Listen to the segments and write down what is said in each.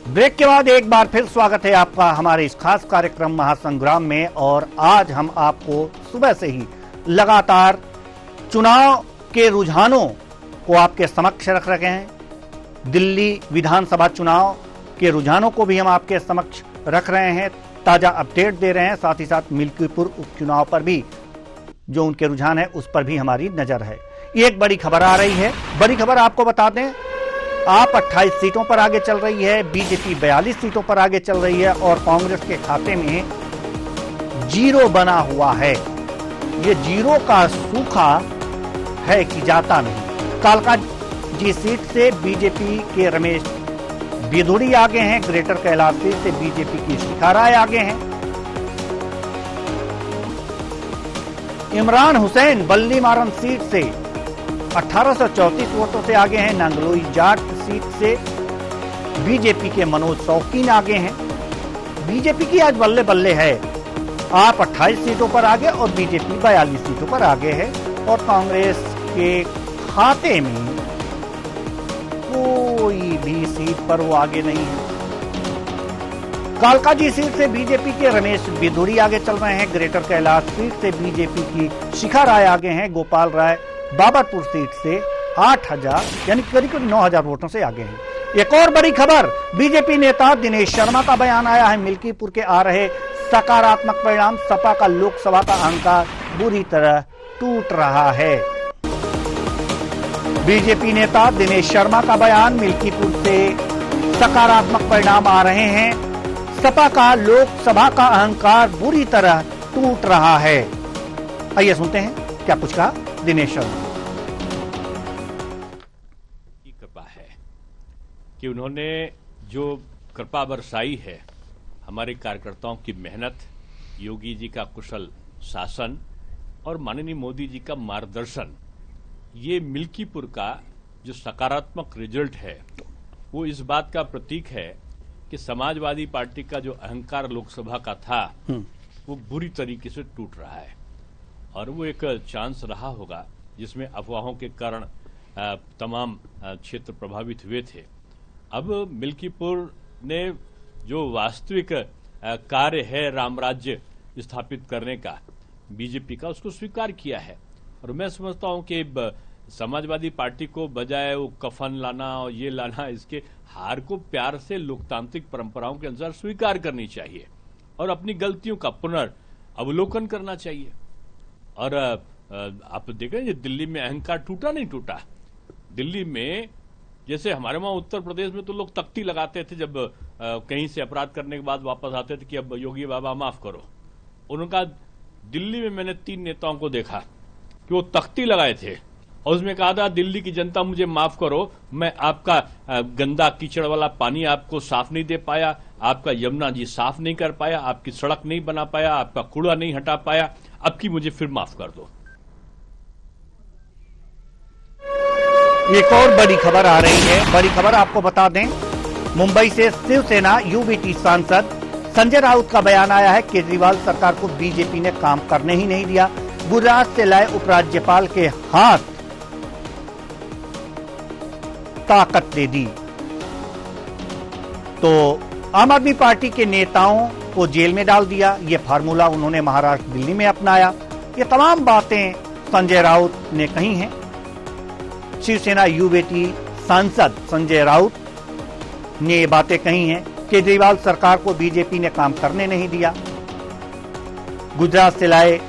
Break के बाद एक बार फिर स्वागत है आपका हमारे इस खास कार्यक्रम महासंग्राम में। और आज हम आपको सुबह से ही लगातार चुनाव के रुझानों को आपके समक्ष रख रहे हैं। दिल्ली विधानसभा चुनाव के रुझानों को भी हम आपके समक्ष रख रहे हैं, ताजा अपडेट दे रहे हैं। साथ ही साथ मिल्कीपुर उपचुनाव पर भी जो उनके रुझान है उस पर भी हमारी नजर है। एक बड़ी खबर आ रही है। बड़ी खबर आपको बता दें, आप 28 सीटों पर आगे चल रही है, बीजेपी 42 सीटों पर आगे चल रही है और कांग्रेस के खाते में जीरो बना हुआ है। ये जीरो का सूखा है कि जाता नहीं। कालकाजी सीट से बीजेपी के रमेश बिधूड़ी आगे हैं। ग्रेटर कैलाश सीट से बीजेपी की शिखा राय आगे हैं। इमरान हुसैन बल्ली मारन सीट से 1834 वोटों से आगे हैं। नांगलोई जाट सीट से बीजेपी के मनोज शौकीन आगे हैं। बीजेपी की आज बल्ले बल्ले है। आप 28 सीटों पर आगे और बीजेपी 42 सीटों पर आगे है और कांग्रेस के खाते में कोई भी सीट पर वो आगे नहीं है। कालकाजी सीट से बीजेपी के रमेश बिधूड़ी आगे चल रहे हैं। ग्रेटर कैलाश सीट से बीजेपी की शिखा राय आगे हैं। गोपाल राय बाबरपुर सीट से 8000 यानी करीब 9000 वोटों से आगे हैं। एक और बड़ी खबर, बीजेपी नेता दिनेश शर्मा का बयान आया है। मिल्कीपुर के आ रहे सकारात्मक परिणाम, सपा का लोकसभा का अहंकार बुरी तरह टूट रहा है। बीजेपी नेता दिनेश शर्मा का बयान, मिल्कीपुर से सकारात्मक परिणाम आ रहे हैं, सपा का लोकसभा का अहंकार बुरी तरह टूट रहा है। आइए सुनते हैं क्या कुछ कहा दिनेश शर्मा। की कृपा है कि उन्होंने जो कृपा बरसाई है, हमारे कार्यकर्ताओं की मेहनत, योगी जी का कुशल शासन और माननीय मोदी जी का मार्गदर्शन, ये मिल्कीपुर का जो सकारात्मक रिजल्ट है वो इस बात का प्रतीक है कि समाजवादी पार्टी का जो अहंकार लोकसभा का था वो बुरी तरीके से टूट रहा है। और वो एक चांस रहा होगा जिसमें अफवाहों के कारण तमाम क्षेत्र प्रभावित हुए थे। अब मिल्कीपुर ने जो वास्तविक कार्य है राम राज्य स्थापित करने का बीजेपी का, उसको स्वीकार किया है। और मैं समझता हूं कि समाजवादी पार्टी को बजाय वो कफन लाना और ये लाना, इसके हार को प्यार से लोकतांत्रिक परंपराओं के अनुसार स्वीकार करनी चाहिए और अपनी गलतियों का पुनर्अवलोकन करना चाहिए। और आप देखें दिल्ली में अहंकार टूटा नहीं टूटा। दिल्ली में जैसे हमारे वहां उत्तर प्रदेश में तो लोग तख्ती लगाते थे जब कहीं से अपराध करने के बाद वापस आते थे कि अब योगी बाबा माफ करो। उनका दिल्ली में मैंने 3 नेताओं को देखा कि वो तख्ती लगाए थे और उसमें कहा था दिल्ली की जनता मुझे माफ करो, मैं आपका गंदा कीचड़ वाला पानी आपको साफ नहीं दे पाया, आपका यमुना जी साफ नहीं कर पाया, आपकी सड़क नहीं बना पाया, आपका कूड़ा नहीं हटा पाया, अब की मुझे फिर माफ कर दो। एक और बड़ी खबर आ रही है। बड़ी खबर आपको बता दें, मुंबई से शिवसेना यूबीटी सांसद संजय राउत का बयान आया है। केजरीवाल सरकार को बीजेपी ने काम करने ही नहीं दिया। गुजरात से लाए उपराज्यपाल के हाथ ताकत दे दी। तो आम आदमी पार्टी के नेताओं को जेल में डाल दिया। ये फार्मूला उन्होंने महाराष्ट्र दिल्ली में अपनाया। ये तमाम बातें संजय राउत ने कही हैं। शिवसेना यूबीटी सांसद संजय राउत ने ये बातें कही हैं। केजरीवाल सरकार को बीजेपी ने काम करने नहीं दिया। गुजरात से लाए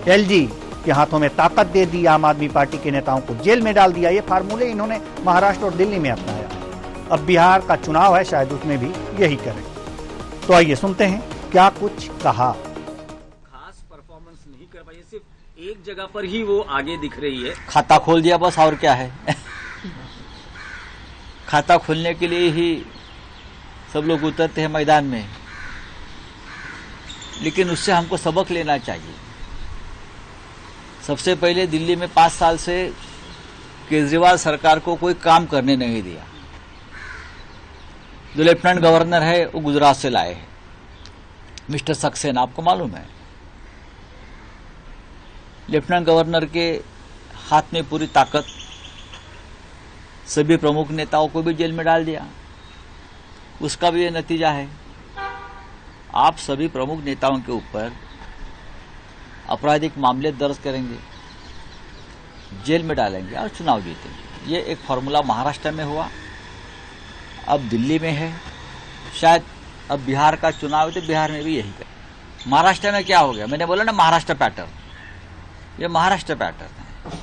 एलजी के हाथों में ताकत दे दी। आम आदमी पार्टी के नेताओं को जेल में डाल दिया। ये फार्मूले इन्होंने महाराष्ट्र और दिल्ली में अपनाया है। अब बिहार का चुनाव है, शायद उसमें भी यही करें। तो आइए सुनते हैं क्या कुछ कहा। खास परफॉर्मेंस नहीं कर पाई, सिर्फ एक जगह पर ही वो आगे दिख रही है। खाता खोल दिया बस, और क्या है। खाता खोलने के लिए ही सब लोग उतरते हैं मैदान में, लेकिन उससे हमको सबक लेना चाहिए। सबसे पहले दिल्ली में 5 साल से केजरीवाल सरकार को कोई काम करने नहीं दिया। जो लेफ्टिनेंट गवर्नर है वो गुजरात से लाए हैं, मिस्टर सक्सेना, आपको मालूम है। लेफ्टिनेंट गवर्नर के हाथ में पूरी ताकत, सभी प्रमुख नेताओं को भी जेल में डाल दिया। उसका भी ये नतीजा है। आप सभी प्रमुख नेताओं के ऊपर आपराधिक मामले दर्ज करेंगे, जेल में डालेंगे और चुनाव जीतेंगे। ये एक फॉर्मूला महाराष्ट्र में हुआ, अब दिल्ली में है, शायद अब बिहार का चुनाव है तो बिहार में भी यही करें। महाराष्ट्र में क्या हो गया, मैंने बोला ना महाराष्ट्र पैटर्न, ये महाराष्ट्र पैटर्न है।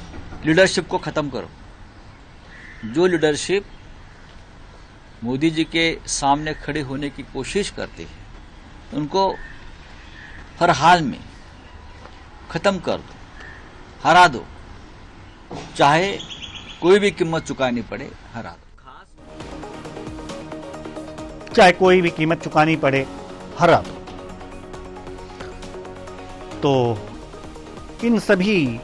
लीडरशिप को खत्म करो। जो लीडरशिप मोदी जी के सामने खड़े होने की कोशिश करती है उनको हर हाल में खत्म कर दो, हरा दो, चाहे कोई भी कीमत चुकानी पड़े, हरा दो। चाहे कोई भी कीमत चुकानी पड़े, हरा दो। तो इन सभी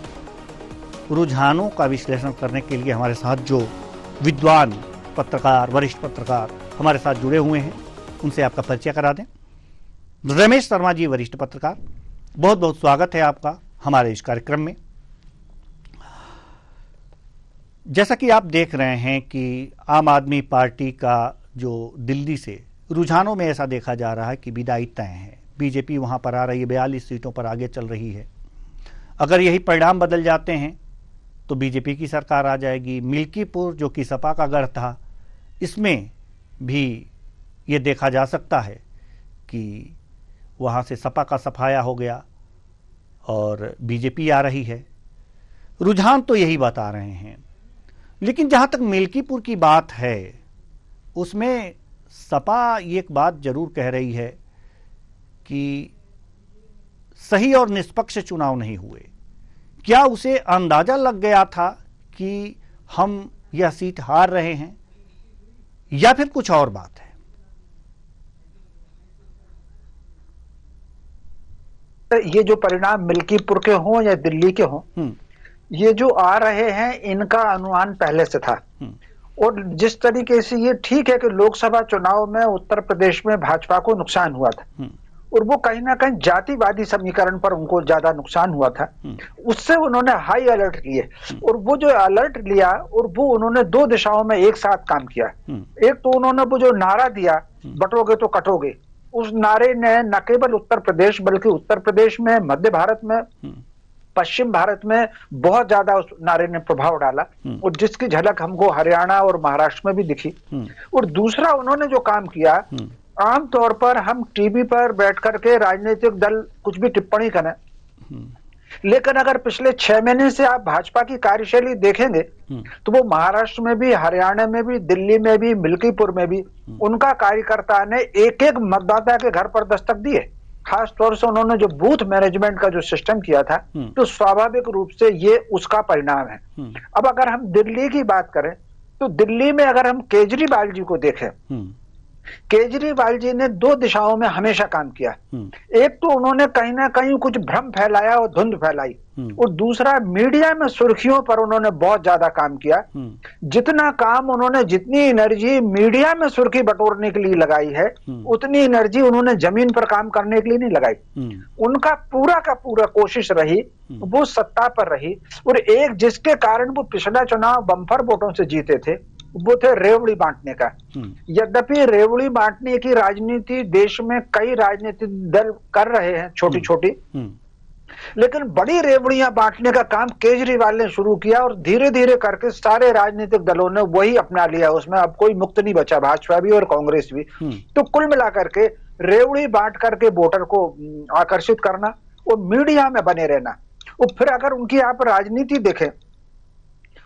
रुझानों का विश्लेषण करने के लिए हमारे साथ जो विद्वान पत्रकार, वरिष्ठ पत्रकार हमारे साथ जुड़े हुए हैं, उनसे आपका परिचय करा दें। रमेश शर्मा जी, वरिष्ठ पत्रकार, बहुत बहुत स्वागत है आपका हमारे इस कार्यक्रम में। जैसा कि आप देख रहे हैं कि आम आदमी पार्टी का जो दिल्ली से रुझानों में ऐसा देखा जा रहा है कि विदाई तय है। बीजेपी वहां पर आ रही है, 42 सीटों पर आगे चल रही है। अगर यही परिणाम बदल जाते हैं तो बीजेपी की सरकार आ जाएगी। मिल्कीपुर जो कि सपा का गढ़ था, इसमें भी ये देखा जा सकता है कि वहाँ से सपा का सफाया हो गया और बीजेपी आ रही है। रुझान तो यही बता रहे हैं। लेकिन जहाँ तक मिल्कीपुर की बात है, उसमें सपा ये एक बात जरूर कह रही है कि सही और निष्पक्ष चुनाव नहीं हुए। क्या उसे अंदाजा लग गया था कि हम यह सीट हार रहे हैं, या फिर कुछ और बात है? ये जो परिणाम मिल्कीपुर के हों या दिल्ली के हों, ये जो आ रहे हैं इनका अनुमान पहले से था। और जिस तरीके से ये ठीक है कि लोकसभा चुनाव में उत्तर प्रदेश में भाजपा को नुकसान हुआ था और वो कहीं ना कहीं जातिवादी समीकरण पर उनको ज्यादा नुकसान हुआ था, उससे उन्होंने हाई अलर्ट लिए। और वो जो अलर्ट लिया और वो उन्होंने दो दिशाओं में एक साथ काम किया। एक तो उन्होंने वो जो नारा दिया, बटोगे तो कटोगे, उस नारे ने न केवल उत्तर प्रदेश बल्कि उत्तर प्रदेश में, मध्य भारत में, पश्चिम भारत में बहुत ज्यादा उस नारे ने प्रभाव डाला और जिसकी झलक हमको हरियाणा और महाराष्ट्र में भी दिखी। और दूसरा उन्होंने जो काम किया, आमतौर पर हम टीवी पर बैठ करके राजनीतिक दल कुछ भी टिप्पणी करें, लेकिन अगर पिछले 6 महीने से आप भाजपा की कार्यशैली देखेंगे तो वो महाराष्ट्र में भी, हरियाणा में भी, दिल्ली में भी, मिल्कीपुर में भी उनका कार्यकर्ता ने एक एक मतदाता के घर पर दस्तक दिए। खास तौर से उन्होंने जो बूथ मैनेजमेंट का जो सिस्टम किया था, तो स्वाभाविक रूप से ये उसका परिणाम है। अब अगर हम दिल्ली की बात करें तो दिल्ली में अगर हम केजरीवाल जी को देखें, केजरीवाल जी ने दो दिशाओं में हमेशा काम किया। एक तो उन्होंने कहीं ना कहीं कुछ भ्रम फैलाया और धुंध फैलाई, और दूसरा मीडिया में सुर्खियों पर उन्होंने बहुत ज्यादा काम किया। जितना काम उन्होंने, जितनी एनर्जी मीडिया में सुर्खी बटोरने के लिए लगाई है, उतनी एनर्जी उन्होंने जमीन पर काम करने के लिए नहीं लगाई। उनका पूरा का पूरा कोशिश रही वो सत्ता पर रही। और एक जिसके कारण वो पिछला चुनाव बम्पर वोटों से जीते थे, वो थे रेवड़ी बांटने का। यद्यपि रेवड़ी बांटने की राजनीति देश में कई राजनीतिक दल कर रहे हैं, छोटी छोटी, लेकिन बड़ी रेवड़ियां बांटने का काम केजरीवाल ने शुरू किया और धीरे धीरे करके सारे राजनीतिक दलों ने वही अपना लिया। उसमें अब कोई मुक्त नहीं बचा, भाजपा भी और कांग्रेस भी। तो कुल मिलाकर के रेवड़ी बांट करके वोटर को आकर्षित करना और मीडिया में बने रहना। और फिर अगर उनकी आप राजनीति देखें,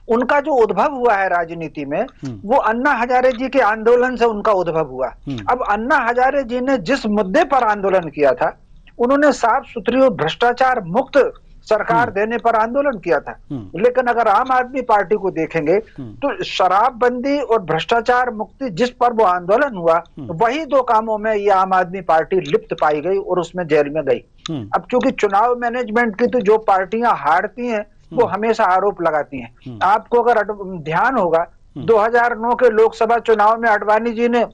उनका जो उद्भव हुआ है राजनीति में, वो अन्ना हजारे जी के आंदोलन से उनका उद्भव हुआ। अब अन्ना हजारे जी ने जिस मुद्दे पर आंदोलन किया था, उन्होंने साफ सुथरी और भ्रष्टाचार मुक्त सरकार देने पर आंदोलन किया था। लेकिन अगर आम आदमी पार्टी को देखेंगे तो शराबबंदी और भ्रष्टाचार मुक्ति जिस पर वो आंदोलन हुआ, वही दो कामों में ये आम आदमी पार्टी लिप्त पाई गई और उसमें जेल में गई। अब क्योंकि चुनाव मैनेजमेंट की तो जो पार्टियां हारती हैं वो हमेशा आरोप लगाती हैं। आपको अगर ध्यान होगा, 2009 के लोकसभा चुनाव में अडवाणी जी ने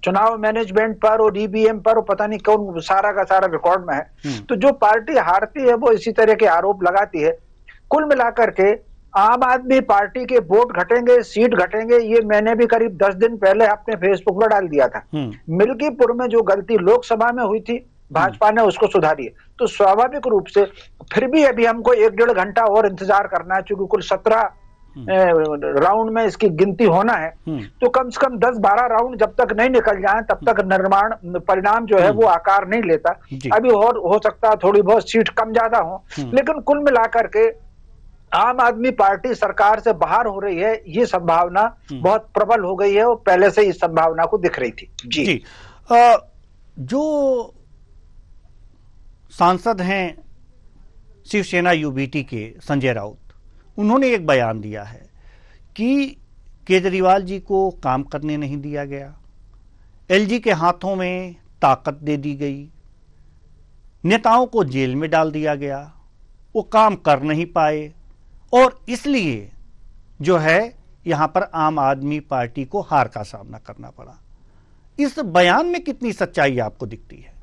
चुनाव मैनेजमेंट पर और ईवीएम पर, पता नहीं कौन सारा का सारा रिकॉर्ड में है। तो जो पार्टी हारती है वो इसी तरह के आरोप लगाती है। कुल मिलाकर के आम आदमी पार्टी के वोट घटेंगे, सीट घटेंगे, ये मैंने भी करीब 10 दिन पहले अपने फेसबुक पर डाल दिया था। मिल्कीपुर में जो गलती लोकसभा में हुई थी, भाजपा ने उसको सुधारी है। तो स्वाभाविक रूप से फिर भी अभी हमको 1-1.5 घंटा और इंतजार करना है, क्योंकि कुल 17 राउंड में इसकी गिनती होना है। तो कम से कम 10-12 राउंड जब तक नहीं निकल जाए तब तक निर्माण परिणाम जो है वो आकार नहीं लेता। अभी और हो सकता है थोड़ी बहुत सीट कम ज्यादा हो, लेकिन कुल मिलाकर के आम आदमी पार्टी सरकार से बाहर हो रही है, ये संभावना बहुत प्रबल हो गई है और पहले से इस संभावना को दिख रही थी। जी। जो सांसद हैं शिवसेना यूबीटी के संजय राउत, उन्होंने एक बयान दिया है कि केजरीवाल जी को काम करने नहीं दिया गया, एलजी के हाथों में ताकत दे दी गई, नेताओं को जेल में डाल दिया गया, वो काम कर नहीं पाए और इसलिए जो है यहां पर आम आदमी पार्टी को हार का सामना करना पड़ा। इस बयान में कितनी सच्चाई आपको दिखती है?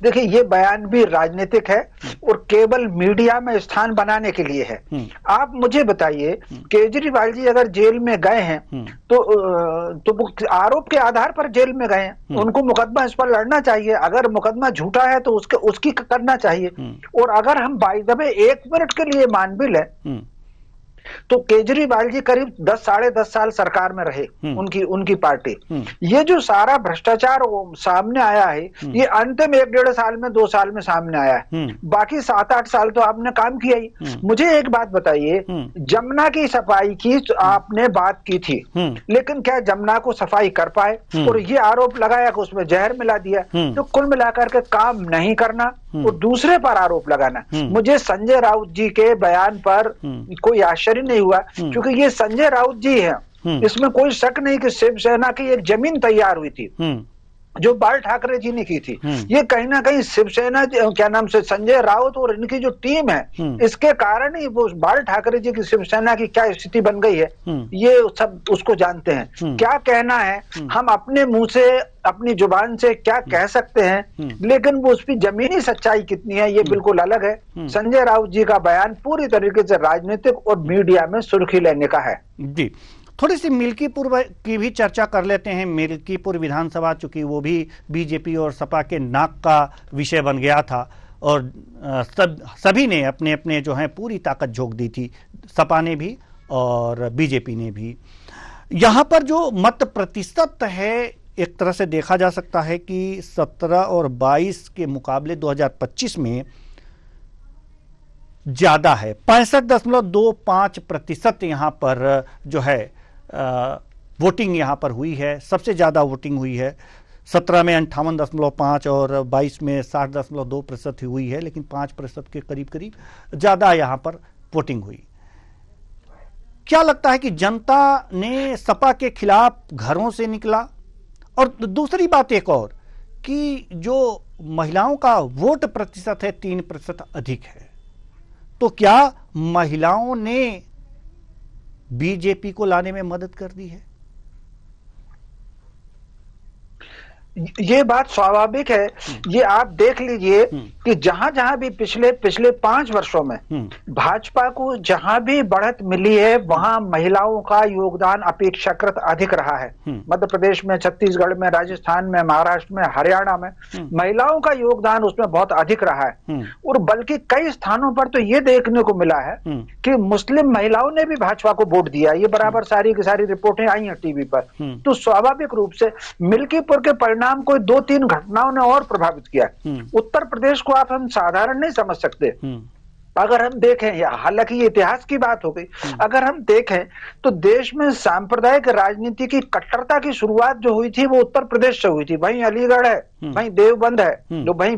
देखिए, ये बयान भी राजनीतिक है और केवल मीडिया में स्थान बनाने के लिए है। आप मुझे बताइए, केजरीवाल जी अगर जेल में गए हैं तो वो आरोप के आधार पर जेल में गए हैं, उनको मुकदमा इस पर लड़ना चाहिए। अगर मुकदमा झूठा है तो उसकी करना चाहिए। और अगर हम बाय द वे 1 मिनट के लिए मान भी लें तो केजरीवाल जी करीब 10-10.5 साल सरकार में रहे, उनकी पार्टी। ये जो सारा भ्रष्टाचार सामने आया है, ये अंतिम 1-1.5 साल में 2 साल में सामने आया है। बाकी 7-8 साल तो आपने काम किया ही। मुझे एक बात बताइए, जमुना की सफाई की आपने बात की थी, लेकिन क्या जमुना को सफाई कर पाए? और ये आरोप लगाया कि उसमें जहर मिला दिया। तो कुल मिलाकर के काम नहीं करना और दूसरे पर आरोप लगाना। मुझे संजय राउत जी के बयान पर कोई आश्चर्य नहीं हुआ, क्योंकि ये संजय राउत जी हैं। इसमें कोई शक नहीं कि शिवसेना की एक जमीन तैयार हुई थी जो बाल ठाकरे जी ने की थी। ये कहीं ना कहीं शिवसेना क्या नाम से संजय राउत और इनकी जो टीम है, इसके कारण ही वो बाल ठाकरे जी की शिवसेना की क्या स्थिति बन गई है, ये सब उसको जानते हैं। क्या कहना है हम अपने मुंह से, अपनी जुबान से क्या कह सकते हैं, लेकिन वो उसकी जमीनी सच्चाई कितनी है ये बिल्कुल अलग है। संजय राउत जी का बयान पूरी तरीके से राजनीतिक और मीडिया में सुर्खी लेने का है। जी, थोड़ी सी मिल्कीपुर की भी चर्चा कर लेते हैं। मिल्कीपुर विधानसभा, चूंकि वो भी बीजेपी और सपा के नाक का विषय बन गया था और सभी ने अपने अपने जो है पूरी ताकत झोंक दी थी, सपा ने भी और बीजेपी ने भी। यहां पर जो मत प्रतिशत है, एक तरह से देखा जा सकता है कि 17 और 22 के मुकाबले 2025 में ज्यादा है। 65.25% यहां पर जो है वोटिंग यहां पर हुई है, सबसे ज्यादा वोटिंग हुई है। 17 में 58.5 और 22 में 60.2% हुई है, लेकिन 5% के करीब करीब ज्यादा यहां पर वोटिंग हुई। क्या लगता है कि जनता ने सपा के खिलाफ घरों से निकला? और दूसरी बात एक और कि जो महिलाओं का वोट प्रतिशत है 3% अधिक है, तो क्या महिलाओं ने बीजेपी को लाने में मदद कर दी है? ये बात स्वाभाविक है। ये आप देख लीजिए कि जहां जहां भी पिछले 5 वर्षों में भाजपा को जहां भी बढ़त मिली है, वहां महिलाओं का योगदान अपेक्षाकृत अधिक रहा है। मध्य प्रदेश में, छत्तीसगढ़ में, राजस्थान में, महाराष्ट्र में, हरियाणा में महिलाओं का योगदान उसमें बहुत अधिक रहा है। और बल्कि कई स्थानों पर तो ये देखने को मिला है कि मुस्लिम महिलाओं ने भी भाजपा को वोट दिया। ये बराबर सारी की सारी रिपोर्टें आई हैं टीवी पर। तो स्वाभाविक रूप से मिल्कीपुर के परिणाम कोई 2-3 घटनाओं ने और प्रभावित किया। उत्तर प्रदेश को आप हम साधारण नहीं समझ सकते। अगर हम देखें, हालांकि ये इतिहास की बात हो गई, अगर हम देखें तो देश में सांप्रदायिक राजनीति की कट्टरता की शुरुआत जो हुई थी वो उत्तर प्रदेश से हुई थी। वहीं अलीगढ़ है, वहीं देवबंद है, जो वहीं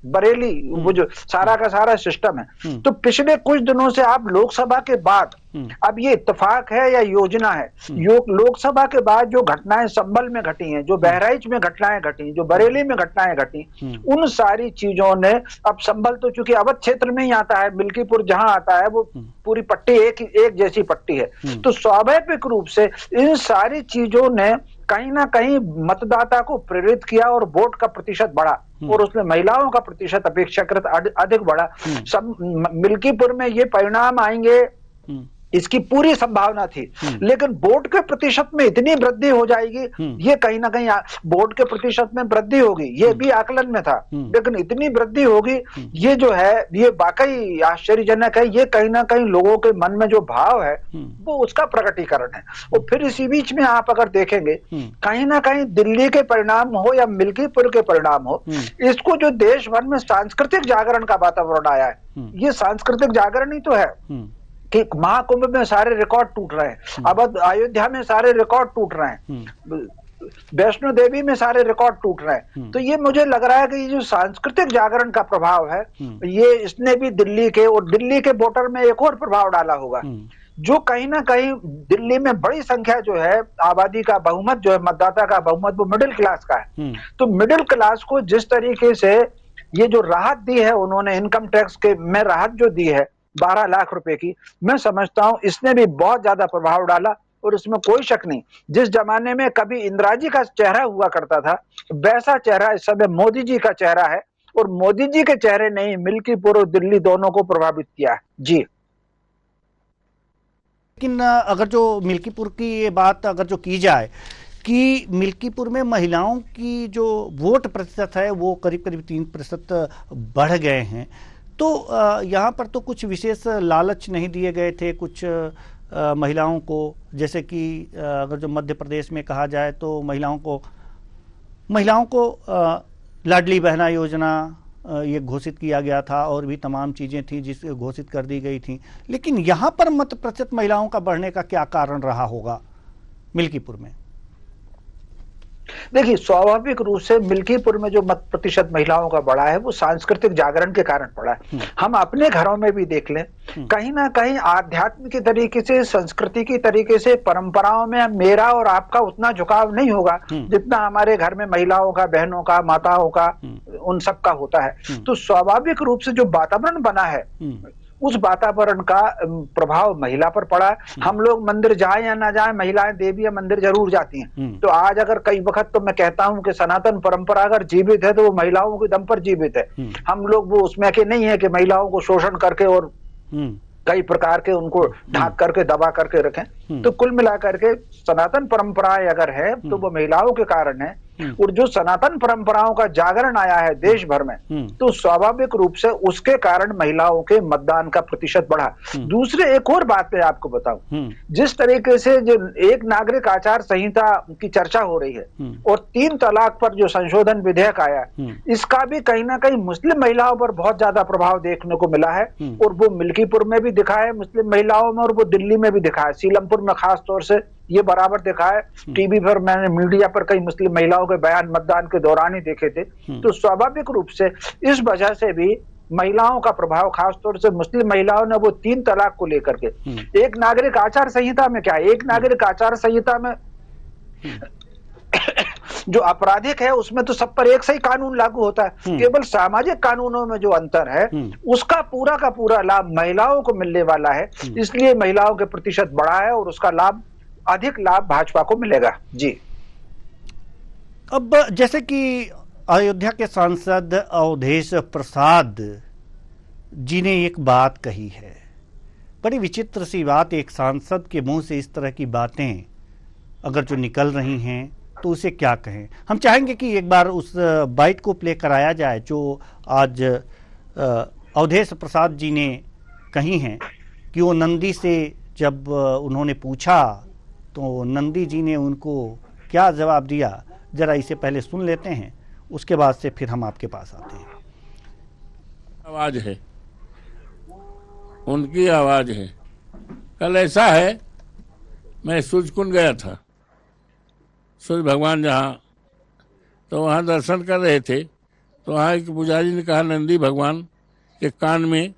बरेली, वो जो सारा का सारा सिस्टम है। तो पिछले कुछ दिनों से आप लोकसभा के बाद, अब ये इत्तेफाक है या योजना है, लोकसभा के बाद जो घटनाएं संभल में घटी हैं, जो बहराइच में घटनाएं घटी, जो बरेली में घटनाएं घटी, उन सारी चीजों ने, अब संभल तो चूंकि अवध क्षेत्र में ही आता है, मिल्कीपुर जहां आता है वो पूरी पट्टी एक जैसी पट्टी है, तो स्वाभाविक रूप से इन सारी चीजों ने कहीं ना कहीं मतदाता को प्रेरित किया और वोट का प्रतिशत बढ़ा और उसमें महिलाओं का प्रतिशत अपेक्षाकृत अधिक बढ़ा। सब मिल्कीपुर में ये परिणाम आएंगे इसकी पूरी संभावना थी, लेकिन वोट के प्रतिशत में इतनी वृद्धि हो जाएगी, ये कहीं ना कहीं वोट के प्रतिशत में वृद्धि होगी, ये भी आकलन में था, लेकिन इतनी वृद्धि होगी, ये जो है ये वाकई आश्चर्यजनक है। ये कहीं ना कहीं लोगों के मन में जो भाव है वो उसका प्रकटीकरण है। और फिर इसी बीच में आप अगर देखेंगे कहीं ना कहीं दिल्ली के परिणाम हो या मिल्कीपुर के परिणाम हो, इसको जो देश भर में सांस्कृतिक जागरण का वातावरण आया है, ये सांस्कृतिक जागरण ही तो है कि महाकुंभ में सारे रिकॉर्ड टूट रहे हैं, अब अयोध्या में सारे रिकॉर्ड टूट रहे हैं, वैष्णो देवी में सारे रिकॉर्ड टूट रहे हैं। तो ये मुझे लग रहा है कि ये जो सांस्कृतिक जागरण का प्रभाव है, ये इसने भी दिल्ली के और दिल्ली के वोटर में एक और प्रभाव डाला होगा, जो कहीं ना कहीं दिल्ली में बड़ी संख्या जो है आबादी का बहुमत जो है मतदाता का बहुमत वो मिडिल क्लास का है। तो मिडिल क्लास को जिस तरीके से ये जो राहत दी है उन्होंने, इनकम टैक्स के में राहत जो दी है 12 लाख रुपए की, मैं समझता हूं इसने भी बहुत ज्यादा प्रभाव डाला। और इसमें कोई शक नहीं, जिस जमाने में कभी इंदिरा जी का चेहरा हुआ करता था वैसा चेहरा इस समय मोदी जी का चेहरा है, और मोदी जी के चेहरे ने मिल्कीपुर और दिल्ली दोनों को प्रभावित किया है। जी, लेकिन अगर जो मिल्कीपुर की ये बात अगर जो की जाए कि मिल्कीपुर में महिलाओं की जो वोट प्रतिशत है वो करीब करीब 3% बढ़ गए हैं, तो यहाँ पर तो कुछ विशेष लालच नहीं दिए गए थे कुछ महिलाओं को, जैसे कि अगर जो मध्य प्रदेश में कहा जाए तो महिलाओं को लाडली बहना योजना ये घोषित किया गया था और भी तमाम चीज़ें थी जिस घोषित कर दी गई थी, लेकिन यहाँ पर मत प्रतिशत महिलाओं का बढ़ने का क्या कारण रहा होगा मिल्कीपुर में? देखिए, स्वाभाविक रूप से मिल्कीपुर में जो मत प्रतिशत महिलाओं का बढ़ा है वो सांस्कृतिक जागरण के कारण बढ़ा है। हम अपने घरों में भी देख लें, कहीं ना कहीं आध्यात्म के तरीके से, संस्कृति की तरीके से, परंपराओं में मेरा और आपका उतना झुकाव नहीं होगा जितना हमारे घर में महिलाओं का, बहनों का, माताओं का, उन सब का होता है। तो स्वाभाविक रूप से जो वातावरण बना है उस वातावरण का प्रभाव महिला पर पड़ा है। हम लोग मंदिर जाएं या ना जाएं, महिलाएं देवी या मंदिर जरूर जाती हैं। तो आज अगर कई वक्त तो मैं कहता हूं कि सनातन परंपरा अगर जीवित है तो वो महिलाओं के दम पर जीवित है। हम लोग वो उसमें के नहीं है कि महिलाओं को शोषण करके और कई प्रकार के उनको ढाक करके दबा करके रखें। तो कुल मिलाकर के सनातन परंपराएं अगर है तो वो महिलाओं के कारण है, और जो सनातन परंपराओं का जागरण आया है देश भर में, तो स्वाभाविक रूप से उसके कारण महिलाओं के मतदान का प्रतिशत बढ़ा। दूसरे एक और बात मैं आपको बताऊं, जिस तरीके से जो एक नागरिक आचार संहिता की चर्चा हो रही है और 3 तलाक पर जो संशोधन विधेयक आया, इसका भी कहीं ना कहीं मुस्लिम महिलाओं पर बहुत ज्यादा प्रभाव देखने को मिला है। और वो मिल्कीपुर में भी दिखा है मुस्लिम महिलाओं में, और वो दिल्ली में भी दिखा है, सीलमपुर में खास तौर से ये बराबर देखा है। टीवी पर मैंने, मीडिया पर कई मुस्लिम महिलाओं के बयान मतदान के दौरान ही देखे थे। तो स्वाभाविक रूप से इस वजह से भी महिलाओं का प्रभाव, खासतौर से मुस्लिम महिलाओं ने वो 3 तलाक को लेकर के, एक नागरिक आचार संहिता में क्या है, एक नागरिक आचार संहिता में जो आपराधिक है उसमें तो सब पर एक सही कानून लागू होता है, केवल सामाजिक कानूनों में जो अंतर है उसका पूरा का पूरा लाभ महिलाओं को मिलने वाला है। इसलिए महिलाओं के प्रतिशत बढ़ा है और उसका लाभ, अधिक लाभ भाजपा को मिलेगा। जी, अब जैसे कि अयोध्या के सांसद अवधेश प्रसाद जी ने एक बात कही है, बड़ी विचित्र सी बात, एक सांसद के मुंह से इस तरह की बातें अगर जो निकल रही हैं तो उसे क्या कहें। हम चाहेंगे कि एक बार उस बाइट को प्ले कराया जाए जो आज अवधेश प्रसाद जी ने कही हैं कि वो नंदी से जब उन्होंने पूछा तो नंदी जी ने उनको क्या जवाब दिया, जरा इसे पहले सुन लेते हैं, उसके बाद से फिर हम आपके पास आते हैं। आवाज है, उनकी आवाज है। कल ऐसा है, मैं सूर्यकुंड गया था, सूर्य भगवान जहाँ, तो वहाँ दर्शन कर रहे थे, तो वहाँ एक पुजारी ने कहा नंदी भगवान के कान में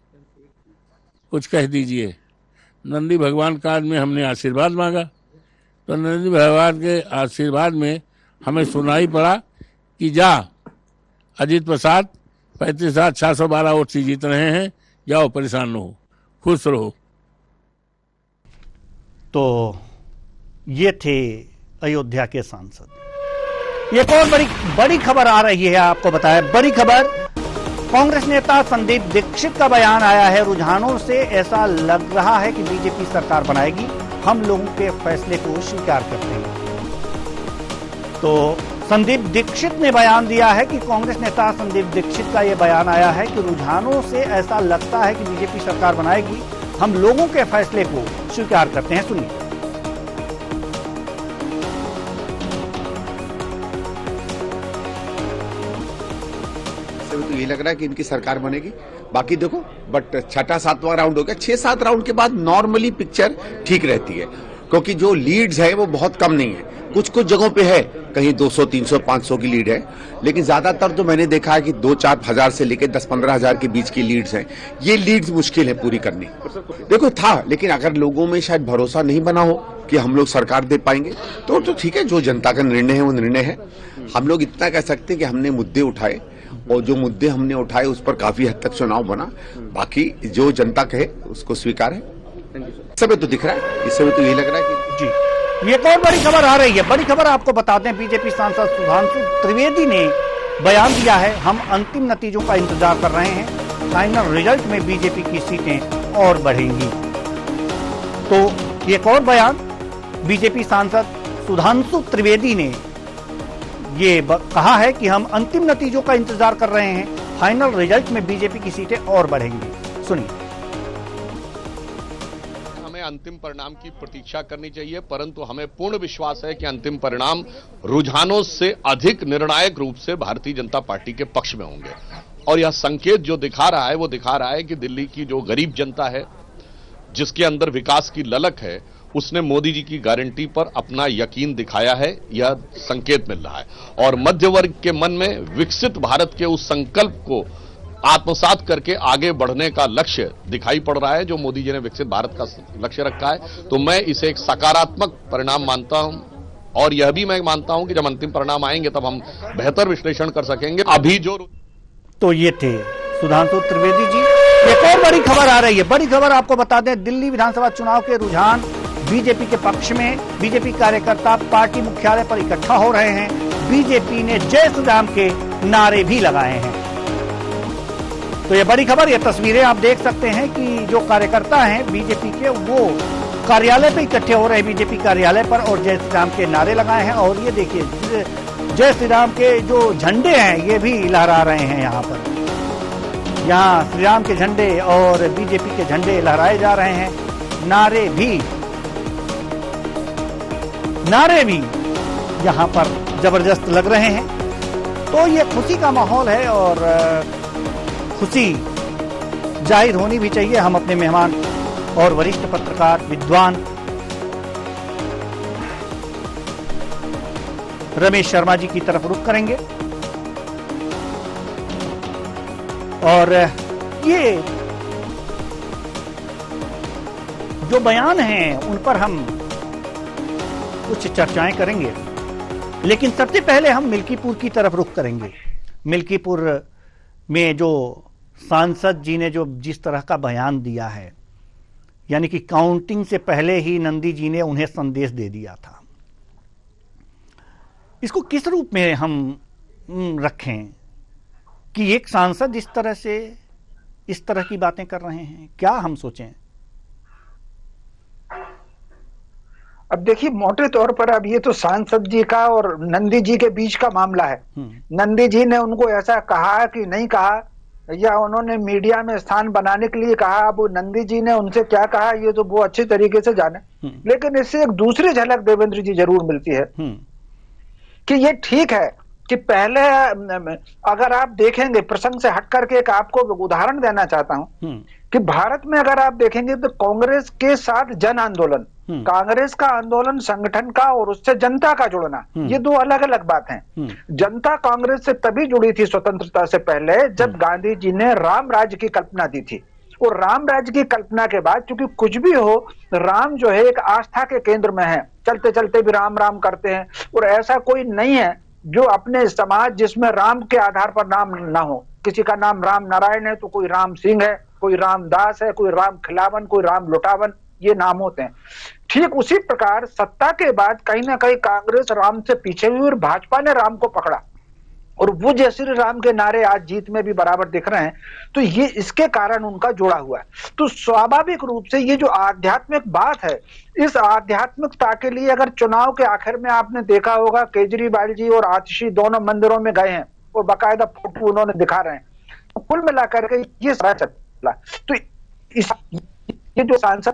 कुछ कह दीजिए। नंदी भगवान कान में हमने आशीर्वाद मांगा, तो नंदी भगवान के आशीर्वाद में हमें सुनाई पड़ा कि जा अजीत प्रसाद 35,612 वोट से जीत रहे हैं, जाओ परेशान न हो, खुश रहो। तो ये थे अयोध्या के सांसद। एक और बड़ी खबर आ रही है, आपको बताया बड़ी खबर। कांग्रेस नेता संदीप दीक्षित का बयान आया है, रुझानों से ऐसा लग रहा है कि बीजेपी सरकार बनाएगी, हम लोगों के फैसले को स्वीकार करते हैं। तो संदीप दीक्षित ने बयान दिया है कि कांग्रेस नेता संदीप दीक्षित का यह बयान आया है कि रुझानों से ऐसा लगता है कि बीजेपी सरकार बनाएगी, हम लोगों के फैसले को स्वीकार करते हैं। सुनिए। तो ये लग रहा है कि इनकी सरकार बनेगी, बाकी देखो। बट छठा सातवां राउंड हो गया, 6-7 राउंड के बाद नॉर्मली पिक्चर ठीक रहती है, क्योंकि जो लीड्स है वो बहुत कम नहीं है। कुछ कुछ जगहों पे है, कहीं 200, 300, 500 की लीड है, लेकिन ज्यादातर तो मैंने देखा है कि 2-4 हजार से लेकर 10-15 हजार के बीच की लीड्स हैं। ये लीड्स मुश्किल है पूरी करनी। देखो था, लेकिन अगर लोगों में शायद भरोसा नहीं बना हो कि हम लोग सरकार दे पाएंगे तो ठीक है, जो जनता का निर्णय है वो निर्णय है। हम लोग इतना कह सकते हैं कि हमने मुद्दे उठाए, और जो मुद्दे हमने उठाए उस पर काफी हद तक चुनाव बना। बाकी जो जनता कहे उसको स्वीकार है। इस समय तो दिख रहा है, इस समय तो यही लग रहा है कि जी। ये एक और बड़ी खबर आ रही है, बड़ी खबर आपको बता दें, बीजेपी सांसद सुधांशु त्रिवेदी ने बयान दिया है, हम अंतिम नतीजों का इंतजार कर रहे हैं, फाइनल रिजल्ट में बीजेपी की सीटें और बढ़ेंगी। तो एक और बयान बीजेपी सांसद सुधांशु त्रिवेदी ने ये कहा है कि हम अंतिम नतीजों का इंतजार कर रहे हैं, फाइनल रिजल्ट में बीजेपी की सीटें और बढ़ेंगी। सुनिए। हमें अंतिम परिणाम की प्रतीक्षा करनी चाहिए, परंतु हमें पूर्ण विश्वास है कि अंतिम परिणाम रुझानों से अधिक निर्णायक रूप से भारतीय जनता पार्टी के पक्ष में होंगे। और यह संकेत जो दिखा रहा है वो दिखा रहा है कि दिल्ली की जो गरीब जनता है, जिसके अंदर विकास की ललक है, उसने मोदी जी की गारंटी पर अपना यकीन दिखाया है, यह संकेत मिल रहा है। और मध्य वर्ग के मन में विकसित भारत के उस संकल्प को आत्मसात करके आगे बढ़ने का लक्ष्य दिखाई पड़ रहा है, जो मोदी जी ने विकसित भारत का लक्ष्य रखा है। तो मैं इसे एक सकारात्मक परिणाम मानता हूं, और यह भी मैं मानता हूं कि जब अंतिम परिणाम आएंगे तब हम बेहतर विश्लेषण कर सकेंगे। अभी जो तो ये थे सुधांशु त्रिवेदी जी। एक और बड़ी खबर आ रही है, बड़ी खबर आपको बता दें, दिल्ली विधानसभा चुनाव के रुझान बीजेपी के पक्ष में। बीजेपी कार्यकर्ता पार्टी मुख्यालय पर इकट्ठा हो रहे हैं, बीजेपी ने जय श्री राम के नारे भी लगाए हैं। तो ये बड़ी खबर, ये तस्वीरें आप देख सकते हैं कि जो कार्यकर्ता हैं बीजेपी के, वो कार्यालय पे इकट्ठे हो रहे हैं, बीजेपी कार्यालय पर, और जय श्री राम के नारे लगाए हैं। और ये देखिए, जय श्री राम के जो झंडे हैं ये भी लहरा रहे हैं। यहाँ पर, यहाँ श्री राम के झंडे और बीजेपी के झंडे लहराए जा रहे हैं, नारे भी यहाँ पर जबरदस्त लग रहे हैं। तो ये खुशी का माहौल है, और खुशी जाहिर होनी भी चाहिए। हम अपने मेहमान और वरिष्ठ पत्रकार विद्वान रमेश शर्मा जी की तरफ रुख करेंगे, और ये जो बयान हैं उन पर हम कुछ चर्चाएं करेंगे, लेकिन सबसे पहले हम मिल्कीपुर की तरफ रुख करेंगे। मिल्कीपुर में जो सांसद जी ने जो जिस तरह का बयान दिया है, यानी कि काउंटिंग से पहले ही नंदी जी ने उन्हें संदेश दे दिया था, इसको किस रूप में हम रखें कि एक सांसद इस तरह से इस तरह की बातें कर रहे हैं, क्या हम सोचें? अब देखिए, मोटे तौर पर अब ये तो सांसद जी का और नंदी जी के बीच का मामला है। नंदी जी ने उनको ऐसा कहा कि नहीं कहा, या उन्होंने मीडिया में स्थान बनाने के लिए कहा, अब नंदी जी ने उनसे क्या कहा ये तो वो अच्छी तरीके से जाने। लेकिन इससे एक दूसरी झलक देवेंद्र जी जरूर मिलती है कि ये ठीक है कि पहले, अगर आप देखेंगे, प्रसंग से हट करके एक आपको उदाहरण देना चाहता हूं कि भारत में अगर आप देखेंगे तो कांग्रेस के साथ जन आंदोलन, कांग्रेस का आंदोलन संगठन का और उससे जनता का जुड़ना, ये दो अलग अलग बात हैं। जनता कांग्रेस से तभी जुड़ी थी स्वतंत्रता से पहले जब गांधी जी ने राम राज्य की कल्पना दी थी, और राम राज्य की कल्पना के बाद, क्योंकि कुछ भी हो, राम जो है एक आस्था के केंद्र में है, चलते चलते भी राम राम करते हैं, और ऐसा कोई नहीं है जो अपने समाज जिसमें राम के आधार पर नाम ना हो। किसी का नाम राम नारायण है तो कोई राम सिंह है, कोई रामदास है, कोई राम खिलावन, कोई राम लुटावन, ये नाम होते हैं। ठीक उसी प्रकार सत्ता के बाद कहीं ना कहीं कांग्रेस राम से पीछे हुई और भाजपा ने राम को पकड़ा, और वो जय श्री राम के नारे आज जीत में भी बराबर दिख रहे हैं। तो ये इसके कारण उनका जुड़ा हुआ है। तो स्वाभाविक रूप से ये जो आध्यात्मिक बात है, इस आध्यात्मिकता के लिए अगर चुनाव के आखिर में आपने देखा होगा केजरीवाल जी और आतिशी दोनों मंदिरों में गए हैं और बाकायदा फोटो उन्होंने दिखा रहे हैं, तो कुल मिलाकर के ये सारा चला। तो ये जो सांसद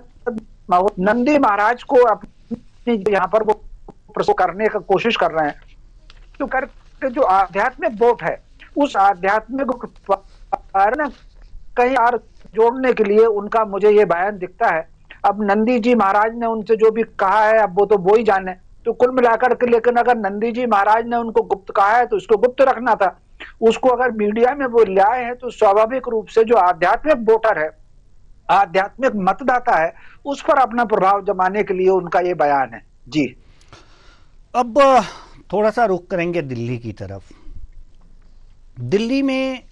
नंदी महाराज को अपने यहाँ पर वो प्रस्तुत करने का कोशिश कर रहे हैं, तो कर जो आध्यात्मिक वोट है उस आध्यात्मिक कहीं और जोड़ने के लिए उनका मुझे ये बयान दिखता है। अब नंदी जी महाराज ने उनसे जो भी कहा है अब वो तो वो ही जाने, तो कुल मिलाकर के लेकिन अगर नंदी जी महाराज ने उनको गुप्त कहा है तो उसको गुप्त रखना था, उसको अगर मीडिया में वो ले आए हैं तो स्वाभाविक रूप से जो आध्यात्मिक वोटर है, आध्यात्मिक मतदाता है, उस पर अपना प्रभाव जमाने के लिए उनका ये बयान है। जी अब थोड़ा सा रुख करेंगे दिल्ली की तरफ। दिल्ली में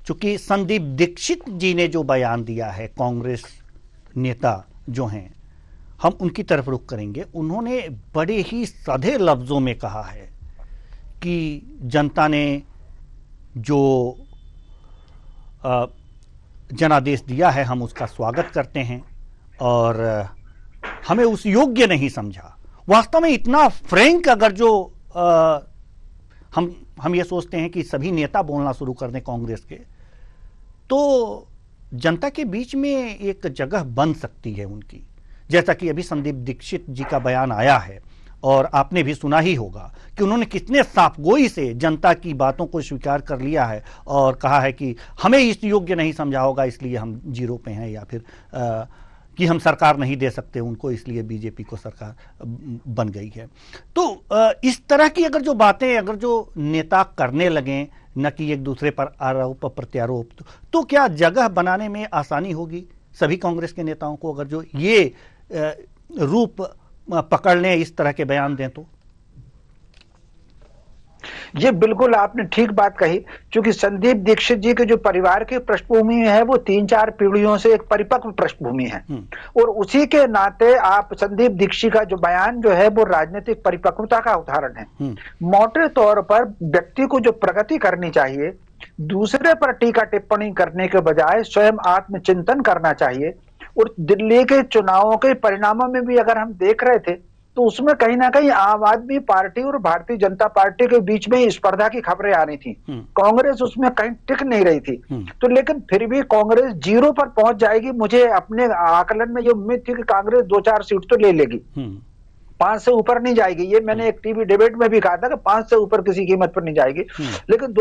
चूंकि संदीप दीक्षित जी ने जो बयान दिया है, कांग्रेस नेता जो हैं, हम उनकी तरफ रुख करेंगे। उन्होंने बड़े ही सधे लफ्जों में कहा है कि जनता ने जो जनादेश दिया है हम उसका स्वागत करते हैं और हमें उस योग्य नहीं समझा। वास्तव में इतना फ्रैंक अगर जो हम ये सोचते हैं कि सभी नेता बोलना शुरू कर दें कांग्रेस के, तो जनता के बीच में एक जगह बन सकती है उनकी, जैसा कि अभी संदीप दीक्षित जी का बयान आया है और आपने भी सुना ही होगा कि उन्होंने कितने साफगोई से जनता की बातों को स्वीकार कर लिया है और कहा है कि हमें इस योग्य नहीं समझा होगा इसलिए हम जीरो पे हैं, या फिर कि हम सरकार नहीं दे सकते उनको इसलिए बीजेपी को सरकार बन गई है। तो इस तरह की अगर जो बातें अगर जो नेता करने लगें, न कि एक दूसरे पर आरोप प्रत्यारोप, तो क्या जगह बनाने में आसानी होगी सभी कांग्रेस के नेताओं को अगर जो ये रूप पकड़ लें, इस तरह के बयान दें? तो ये बिल्कुल आपने ठीक बात कही, क्योंकि संदीप दीक्षित जी के जो परिवार की पृष्ठभूमि है वो 3-4 पीढ़ियों से एक परिपक्व पृष्ठभूमि है, और उसी के नाते आप संदीप दीक्षित का जो बयान जो है वो राजनीतिक परिपक्वता का उदाहरण है। मोटे तौर पर व्यक्ति को जो प्रगति करनी चाहिए, दूसरे पर टीका टिप्पणी करने के बजाय स्वयं आत्मचिंतन करना चाहिए। और दिल्ली के चुनावों के परिणामों में भी अगर हम देख रहे थे तो उसमें कहीं ना कहीं आम आदमी पार्टी और भारतीय जनता पार्टी के बीच में स्पर्धा की खबरें आ रही थी। कांग्रेस उसमें कहीं टिक नहीं रही थी। तो लेकिन फिर भी कांग्रेस 0 पर पहुंच जाएगी। मुझे अपने आकलन में ये उम्मीद थी कि कांग्रेस 2-4 सीट तो ले लेगी, 5 से ऊपर नहीं जाएगी। ये मैंने एक टीवी डिबेट में भी कहा था कि 5 से ऊपर किसी कीमत पर नहीं जाएगी, लेकिन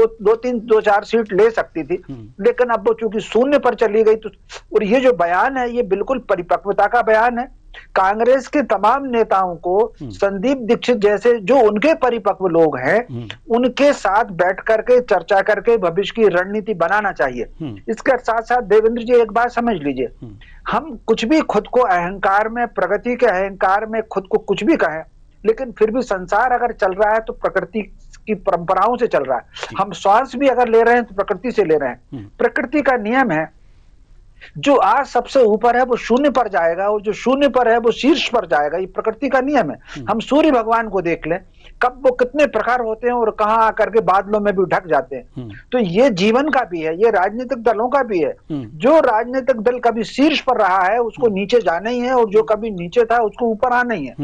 2-4 सीट ले सकती थी। लेकिन अब वो चूंकि 0 पर चली गई, तो और ये जो बयान है ये बिल्कुल परिपक्वता का बयान है। कांग्रेस के तमाम नेताओं को संदीप दीक्षित जैसे जो उनके परिपक्व लोग हैं उनके साथ बैठ करके चर्चा करके भविष्य की रणनीति बनाना चाहिए। इसके साथ साथ देवेंद्र जी एक बात समझ लीजिए, हम कुछ भी खुद को अहंकार में, प्रगति के अहंकार में खुद को कुछ भी कहें, लेकिन फिर भी संसार अगर चल रहा है तो प्रकृति की परंपराओं से चल रहा है। हम श्वास भी अगर ले रहे हैं तो प्रकृति से ले रहे हैं। प्रकृति का नियम है जो आज सबसे ऊपर है वो 0 पर जाएगा और जो 0 पर है वो शीर्ष पर जाएगा। ये प्रकृति का नियम है। हम सूर्य भगवान को देख लें, कब वो कितने प्रकार होते हैं और कहां आकर के बादलों में भी ढक जाते हैं। तो ये जीवन का भी है, ये राजनीतिक दलों का भी है। जो राजनीतिक दल कभी शीर्ष पर रहा है उसको नीचे जाना ही है, और जो कभी नीचे था उसको ऊपर आना ही है।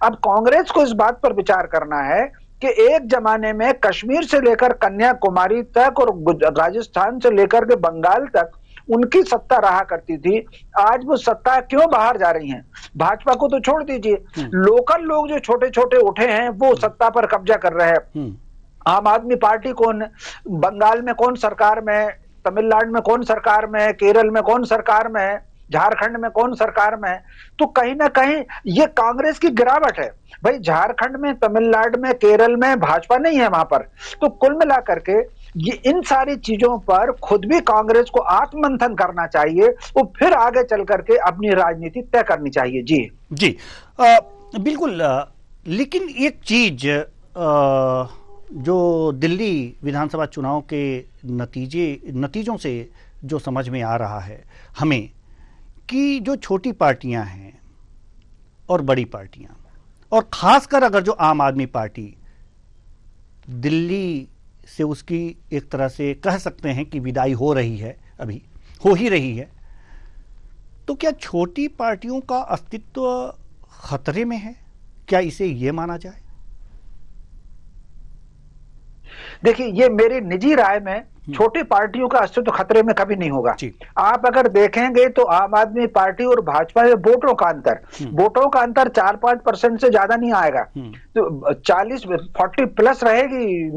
अब कांग्रेस को इस बात पर विचार करना है कि एक जमाने में कश्मीर से लेकर कन्याकुमारी तक और राजस्थान से लेकर के बंगाल तक उनकी सत्ता रहा करती थी। आज वो सत्ता क्यों बाहर जा रही है? भाजपा को तो छोड़ दीजिए, लोकल लोग जो छोटे छोटे उठे हैं वो सत्ता पर कब्जा कर रहे हैं। आम आदमी पार्टी कौन, बंगाल में कौन सरकार में है, तमिलनाडु में कौन सरकार में है, केरल में कौन सरकार में है, झारखंड में कौन सरकार में है? तो कहीं ना कहीं ये कांग्रेस की गिरावट है। भाई झारखंड में, तमिलनाडु में, केरल में भाजपा नहीं है वहां पर। तो कुल मिलाकर के ये इन सारी चीजों पर खुद भी कांग्रेस को आत्ममंथन करना चाहिए और फिर आगे चल करके अपनी राजनीति तय करनी चाहिए। जी बिल्कुल। लेकिन एक चीज जो दिल्ली विधानसभा चुनाव के नतीजों से जो समझ में आ रहा है हमें, कि जो छोटी पार्टियां हैं और बड़ी पार्टियां, और खासकर अगर जो आम आदमी पार्टी दिल्ली से उसकी एक तरह से कह सकते हैं कि विदाई हो रही है, अभी हो ही रही है, तो क्या छोटी पार्टियों का अस्तित्व खतरे में है? क्या इसे ये माना जाए? देखिए, ये मेरी निजी राय में छोटी पार्टियों का अस्तित्व खतरे में कभी नहीं होगा। आप अगर देखेंगे तो आम आदमी पार्टी और भाजपा में वोटों का अंतर 4-5% से ज्यादा नहीं आएगा। तो 40 प्लस रहेगी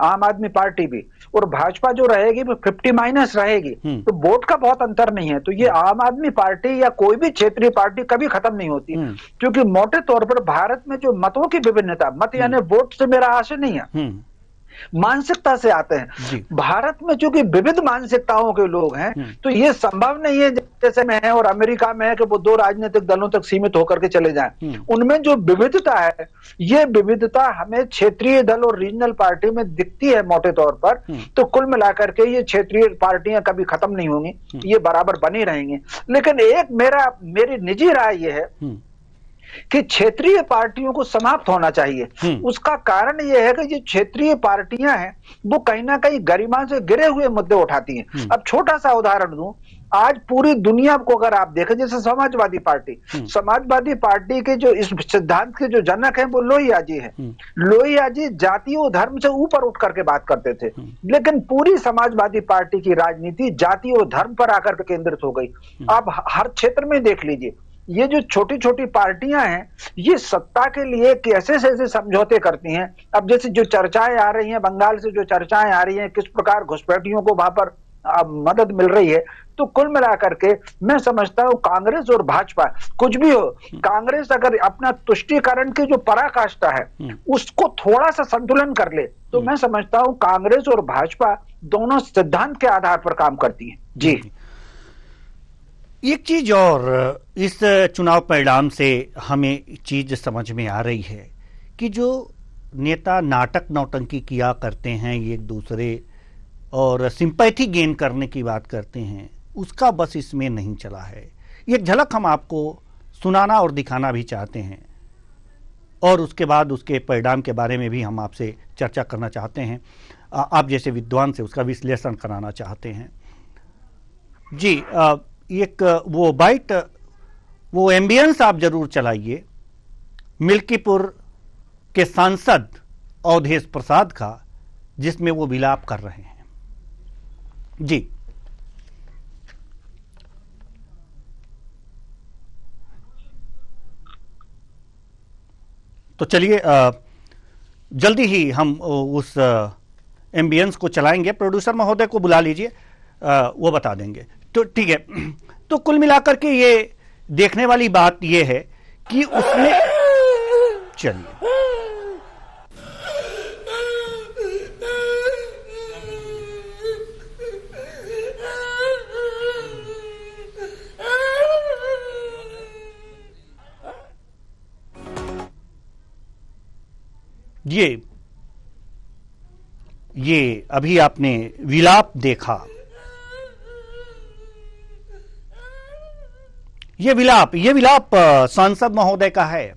आम आदमी पार्टी भी, और भाजपा जो रहेगी वो 50 माइनस रहेगी। तो वोट का बहुत अंतर नहीं है। तो ये आम आदमी पार्टी या कोई भी क्षेत्रीय पार्टी कभी खत्म नहीं होती, क्योंकि मोटे तौर पर भारत में जो मतों की विभिन्नता, मत यानी वोट से मेरा आशय नहीं है, मानसिकता से आते हैं। भारत में चूंकि विविध मानसिकताओं के लोग हैं, तो ये संभव नहीं है जैसे में है और अमेरिका में है कि वो 2 राजनीतिक दलों तक सीमित होकर के चले जाएं। उनमें जो विविधता है, ये विविधता हमें क्षेत्रीय दल और रीजनल पार्टी में दिखती है मोटे तौर पर। तो कुल मिलाकर के ये क्षेत्रीय पार्टियां कभी खत्म नहीं होंगी, ये बराबर बनी रहेंगी। लेकिन एक मेरी निजी राय ये है कि क्षेत्रीय पार्टियों को समाप्त होना चाहिए। उसका कारण यह है कि जो क्षेत्रीय पार्टियां हैं वो कहीं ना कहीं गरिमा से गिरे हुए मुद्दे उठाती हैं। अब छोटा सा उदाहरण दूं, आज पूरी दुनिया को अगर आप देखें, जैसे समाजवादी पार्टी के जो इस सिद्धांत के जो जनक हैं वो लोहिया जी हैं। लोहिया जी जाति और धर्म से ऊपर उठ करके बात करते थे, लेकिन पूरी समाजवादी पार्टी की राजनीति जाति और धर्म पर आकर के केंद्रित हो गई। आप हर क्षेत्र में देख लीजिए, ये जो छोटी छोटी पार्टियां हैं, ये सत्ता के लिए कैसे ऐसे समझौते करती हैं। अब जैसे जो चर्चाएं आ रही हैं, बंगाल से जो चर्चाएं आ रही हैं, किस प्रकार घुसपैठियों को वहां पर मदद मिल रही है। तो कुल मिलाकर के मैं समझता हूं कांग्रेस और भाजपा, कुछ भी हो, कांग्रेस अगर अपना तुष्टीकरण की जो पराकाष्ठा है उसको थोड़ा सा संतुलन कर ले, तो मैं समझता हूं कांग्रेस और भाजपा दोनों सिद्धांत के आधार पर काम करती हैं। जी, एक चीज और इस चुनाव परिणाम से हमें चीज समझ में आ रही है कि जो नेता नाटक नौटंकी किया करते हैं एक दूसरे और सिंपैथी गेन करने की बात करते हैं, उसका बस इसमें नहीं चला है। एक झलक हम आपको सुनाना और दिखाना भी चाहते हैं, और उसके बाद उसके परिणाम के बारे में भी हम आपसे चर्चा करना चाहते हैं। आप जैसे विद्वान से उसका विश्लेषण कराना चाहते हैं। जी, एक वो बाइट, वो एम्बियंस आप जरूर चलाइए मिल्कीपुर के सांसद अवधेश प्रसाद का, जिसमें वो विलाप कर रहे हैं। जी, तो चलिए जल्दी ही हम उस एम्बियंस को चलाएंगे। प्रोड्यूसर महोदय को बुला लीजिए, वो बता देंगे। तो ठीक है, तो कुल मिलाकर के ये देखने वाली बात ये है कि उसने, चलिए ये अभी आपने विलाप देखा, ये विलाप सांसद महोदय का है,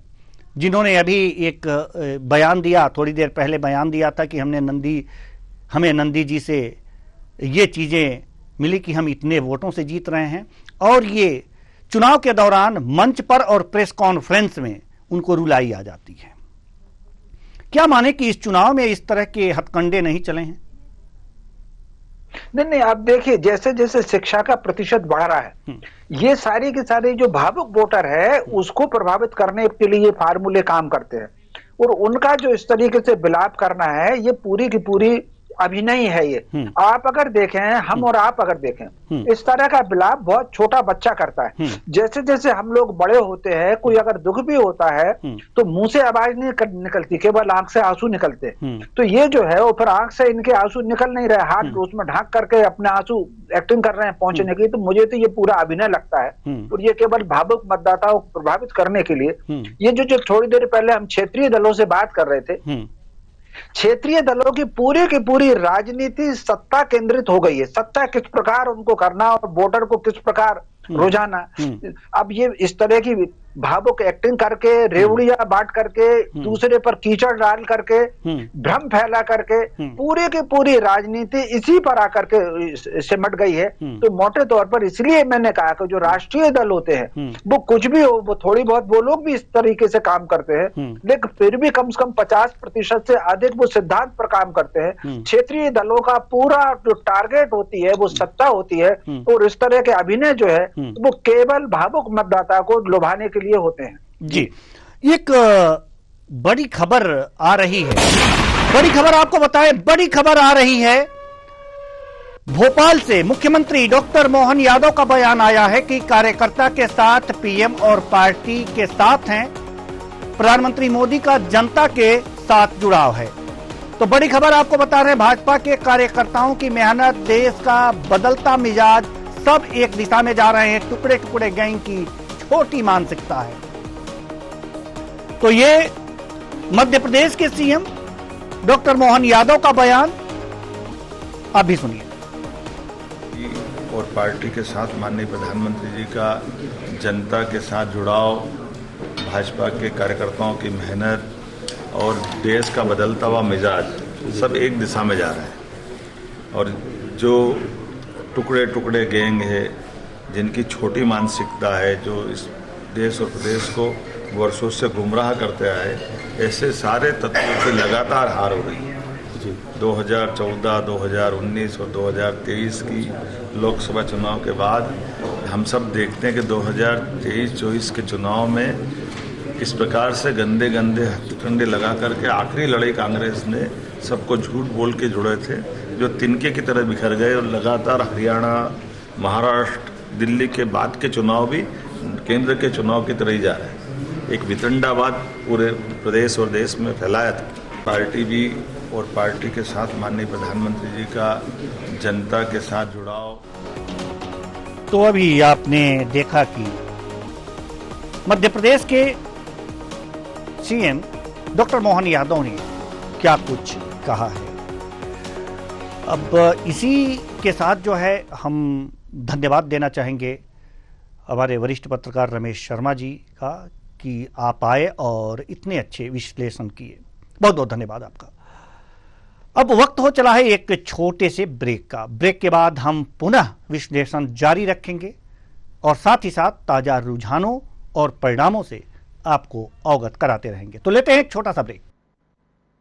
जिन्होंने अभी एक बयान दिया, थोड़ी देर पहले बयान दिया था कि हमें नंदी जी से ये चीजें मिली कि हम इतने वोटों से जीत रहे हैं, और ये चुनाव के दौरान मंच पर और प्रेस कॉन्फ्रेंस में उनको रुलाई आ जाती है। क्या माने कि इस चुनाव में इस तरह के हथकंडे नहीं चले हैं? नहीं, आप देखिए, जैसे जैसे शिक्षा का प्रतिशत बढ़ रहा है, ये सारी की सारी जो भावुक वोटर है उसको प्रभावित करने के लिए ये फार्मूले काम करते हैं, और उनका जो इस तरीके से विलाप करना है, ये पूरी की पूरी अभिनय है। ये आप अगर देखें, हम और आप अगर देखें, इस तरह का विलाप बहुत छोटा बच्चा करता है। जैसे जैसे हम लोग बड़े होते हैं, कोई अगर दुख भी होता है तो मुंह से आवाज नहीं निकलती, केवल आंख से आंसू निकलते। तो ये जो है वो फिर आंख से इनके आंसू निकल नहीं रहे, हाथ उसमें ढांक करके अपने आंसू एक्टिंग कर रहे हैं पहुंचने की। तो मुझे तो ये पूरा अभिनय लगता है, और ये केवल भावुक मतदाताओं को प्रभावित करने के लिए। ये जो थोड़ी देर पहले हम क्षेत्रीय दलों से बात कर रहे थे, क्षेत्रीय दलों की पूरी राजनीति सत्ता केंद्रित हो गई है। सत्ता किस प्रकार उनको करना और वोटर को किस प्रकार रोजाना। अब ये इस तरह की भावुक एक्टिंग करके, रेवड़िया बांट करके, दूसरे पर कीचड़ डाल करके, भ्रम फैला करके पूरी की पूरी राजनीति इसी पर आकर के सिमट गई है। तो मोटे तौर पर इसलिए मैंने कहा कि जो राष्ट्रीय दल होते हैं वो कुछ भी हो, वो थोड़ी बहुत वो लोग भी इस तरीके से काम करते हैं, लेकिन फिर भी कम से कम 50% से अधिक वो सिद्धांत पर काम करते हैं। क्षेत्रीय दलों का पूरा जो टारगेट होती है वो सत्ता होती है, और इस तरह के अभिनय जो है वो केवल भावुक मतदाता को लुभाने के लिए होते हैं। जी, एक बड़ी खबर आ रही है, बड़ी खबर आपको बताएं, बड़ी खबर आ रही है भोपाल से। मुख्यमंत्री डॉक्टर मोहन यादव का बयान आया है कि कार्यकर्ता के साथ पीएम और पार्टी के साथ हैं। प्रधानमंत्री मोदी का जनता के साथ जुड़ाव है। तो बड़ी खबर आपको बता रहे हैं, भाजपा के कार्यकर्ताओं की मेहनत, देश का बदलता मिजाज, सब एक दिशा में जा रहे हैं। टुकड़े टुकड़े गैंग की छोटी मानसिकता है। तो ये मध्य प्रदेश के सीएम डॉक्टर मोहन यादव का बयान आप भी सुनिए। और पार्टी के साथ माननीय प्रधानमंत्री जी का जनता के साथ जुड़ाव, भाजपा के कार्यकर्ताओं की मेहनत और देश का बदलता हुआ मिजाज सब एक दिशा में जा रहे हैं। और जो टुकड़े टुकड़े गैंग है, जिनकी छोटी मानसिकता है, जो इस देश और प्रदेश को वर्षों से गुमराह करते आए, ऐसे सारे तत्वों की लगातार हार हो रही है। 2014, 2019 और 2023 की लोकसभा चुनाव के बाद हम सब देखते हैं कि 2023-24 के चुनाव में किस प्रकार से गंदे गंदे हथकंडे लगा करके आखिरी लड़ाई कांग्रेस ने सबको झूठ बोल के जुड़े थे, जो तिनके की तरह बिखर गए। और लगातार हरियाणा, महाराष्ट्र, दिल्ली के बाद के चुनाव भी केंद्र के चुनाव की तरह ही जा रहे हैं। एक वितंडावाद पूरे प्रदेश और देश में फैलाया था। पार्टी भी और पार्टी के साथ माननीय प्रधानमंत्री जी का जनता के साथ जुड़ाव। तो अभी आपने देखा कि मध्य प्रदेश के सीएम डॉक्टर मोहन यादव ने क्या कुछ कहा है। अब इसी के साथ जो है हम धन्यवाद देना चाहेंगे हमारे वरिष्ठ पत्रकार रमेश शर्मा जी का कि आप आए और इतने अच्छे विश्लेषण किए। बहुत बहुत धन्यवाद आपका। अब वक्त हो चला है एक छोटे से ब्रेक का। ब्रेक के बाद हम पुनः विश्लेषण जारी रखेंगे और साथ ही साथ ताजा रुझानों और परिणामों से आपको अवगत कराते रहेंगे। तो लेते हैं एक छोटा सा ब्रेक।